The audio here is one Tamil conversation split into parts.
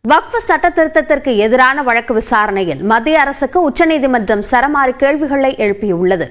வக்ஃப் சட்ட திருத்தத்திற்கு எதிரான வழக்கு விசாரணையில் மத்திய அரசுக்கு உச்சநீதிமன்றம் சரமாரி கேள்விகளை எழுப்பியுள்ளது.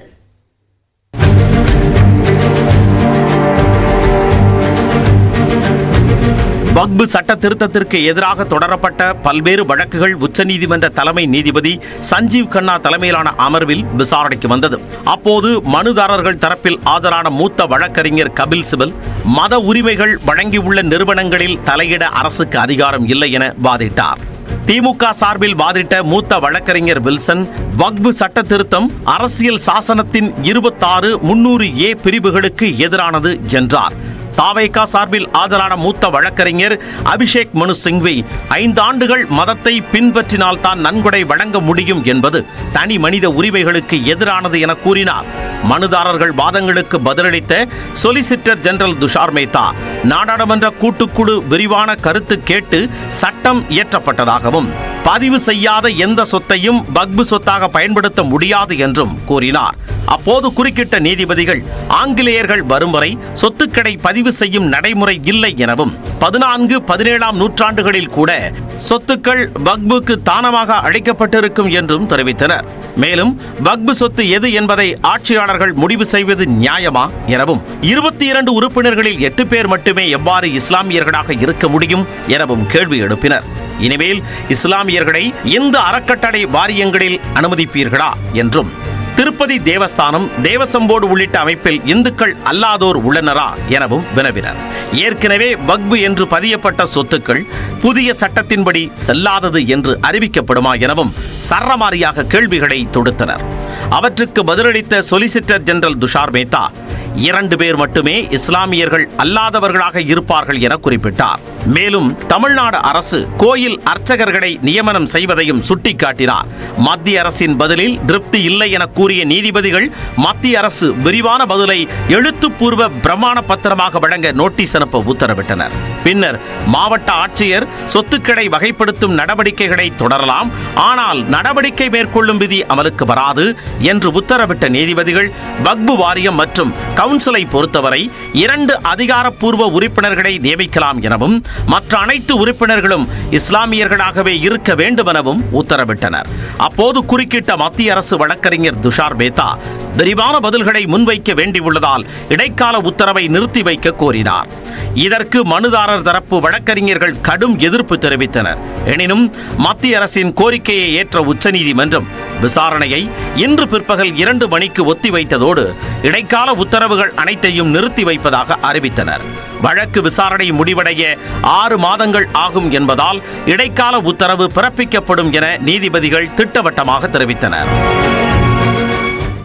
வக்ஃப் சட்ட திருத்தத்திற்கு எதிராக தொடரப்பட்ட பல்வேறு வழக்குகள் உச்சநீதிமன்ற தலைமை நீதிபதி சஞ்சீவ் கண்ணா தலைமையிலான அமர்வில் விசாரணைக்கு வந்தது. அப்போது மனுதாரர்கள் தரப்பில் ஆஜரான மூத்த வழக்கறிஞர் கபில் சிபல் மத உரிமைகள் வழங்கியுள்ள நிறுவனங்களில் தலையிட அரசுக்கு அதிகாரம் இல்லை என வாதிட்டார். திமுக சார்பில் வாதிட்ட மூத்த வழக்கறிஞர் வில்சன் வக்ஃப் சட்ட திருத்தம் அரசியல் சாசனத்தின் 26(300A) பிரிவுகளுக்கு எதிரானது என்றார். தாவேகா சார்பில் ஆஜரான மூத்த வழக்கறிஞர் அபிஷேக் மனு சிங்வி 5 ஆண்டுகள் மதத்தை பின்பற்றினால்தான் நன்கொடை வழங்க முடியும் என்பது தனி மனித உரிமைகளுக்கு எதிரானது என கூறினார். மனுதாரர்கள் வாதங்களுக்கு பதிலளித்த சொலிசிட்டர் ஜெனரல் துஷார் மேத்தா நாடாளுமன்ற கூட்டுக்குழு விரிவான கருத்து கேட்டு சட்டம் இயற்றப்பட்டதாகவும் பதிவு செய்யாத எந்த சொத்தையும் வக்ஃப் சொத்தாக பயன்படுத்த முடியாது என்றும் கூறினார். அப்போது குறுக்கிட்ட நீதிபதிகள் ஆங்கிலேயர்கள் வரும் வரை சொத்துக்களை பதிவு செய்யும் நடைமுறை இல்லை எனவும் 14, 17ஆம் நூற்றாண்டுகளில் கூட சொத்துக்கள் வக்ஃபுக்கு தானமாக அளிக்கப்பட்டிருக்கும் என்றும் தெரிவித்தனர். மேலும் வக்ஃப் சொத்து எது என்பதை ஆட்சியாளர்கள் முடிவு செய்வது நியாயமா எனவும் 22 உறுப்பினர்களில் 8 பேர் மட்டுமே எவ்வாறு இஸ்லாமியர்களாக இருக்க முடியும் எனவும் கேள்வி எழுப்பினர். இனிமேல் இஸ்லாமியர்களை இந்த அறக்கட்டளை வாரியங்களில் அனுமதிப்பீர்களா என்றும் திருப்பதி தேவஸ்தானம், தேவசம்போர்டு உள்ளிட்ட அமைப்பில் இந்துக்கள் அல்லாதோர் உள்ளனரா எனவும் வினவினர். ஏற்கனவே வக்ஃப் என்று பதியப்பட்ட சொத்துக்கள் புதிய சட்டத்தின்படி செல்லாதது என்று அறிவிக்கப்படுமா எனவும் சரமாரியாக கேள்விகளை தொடுத்தனர். அவற்றுக்கு பதிலளித்த சொலிசிட்டர் ஜெனரல் துஷார் மேத்தா 2 பேர் மட்டுமே இஸ்லாமியர்கள் அல்லாதவர்களாக இருப்பார்கள் என குறிப்பிட்டார். மேலும் தமிழ்நாடு அரசு கோயில் அர்ச்சகர்களை நியமனம் செய்வதையும் சுட்டிக்காட்டினார். மத்திய அரசின் பதிலில் திருப்தி இல்லை என கூறிய நீதிபதிகள் மத்திய அரசு விரிவான பதிலை எழுத்துப்பூர்வ பிரமாண பத்திரமாக வழங்க நோட்டீஸ் அனுப்ப உத்தரவிட்டனர். பின்னர் மாவட்ட ஆட்சியர் சொத்துக்களை வகைப்படுத்தும் நடவடிக்கைகளை தொடரலாம், ஆனால் நடவடிக்கை மேற்கொள்ளும் விதி அமலுக்கு வராது என்று உத்தரவிட்ட நீதிபதிகள் வக்ஃப் வாரியம் மற்றும் கவுன்சிலை பொறுத்தவரை 2 அதிகாரப்பூர்வ உறுப்பினர்களை நியமிக்கலாம் எனவும் மற்ற அனைத்து உறுப்பினர்களும் இஸ்லாமியர்களாகவே இருக்க வேண்டும் எனவும் உத்தரவிட்டனர். அப்போது குறுக்கிட்ட மத்திய அரசு வழக்கறிஞர் துஷார் மேத்தா விரிவான பதில்களை முன்வைக்க வேண்டியுள்ளதால் இடைக்கால உத்தரவை நிறுத்தி வைக்க கோரினார். இதற்கு மனுதாரர் தரப்பு வழக்கறிஞர்கள் கடும் எதிர்ப்பு தெரிவித்தனர். எனினும் மத்திய அரசின் கோரிக்கையை ஏற்ற உச்சநீதிமன்றம் விசாரணையை இன்று பிற்பகல் 2 மணிக்கு ஒத்திவைத்ததோடு இடைக்கால உத்தரவுகள் அனைத்தையும் நிறுத்தி வைப்பதாக அறிவித்தனர். வழக்கு விசாரணை முடிவடைய 6 மாதங்கள் ஆகும் என்பதால் இடைக்கால உத்தரவு பிறப்பிக்கப்படும் என நீதிபதிகள் திட்டவட்டமாக தெரிவித்தனர்.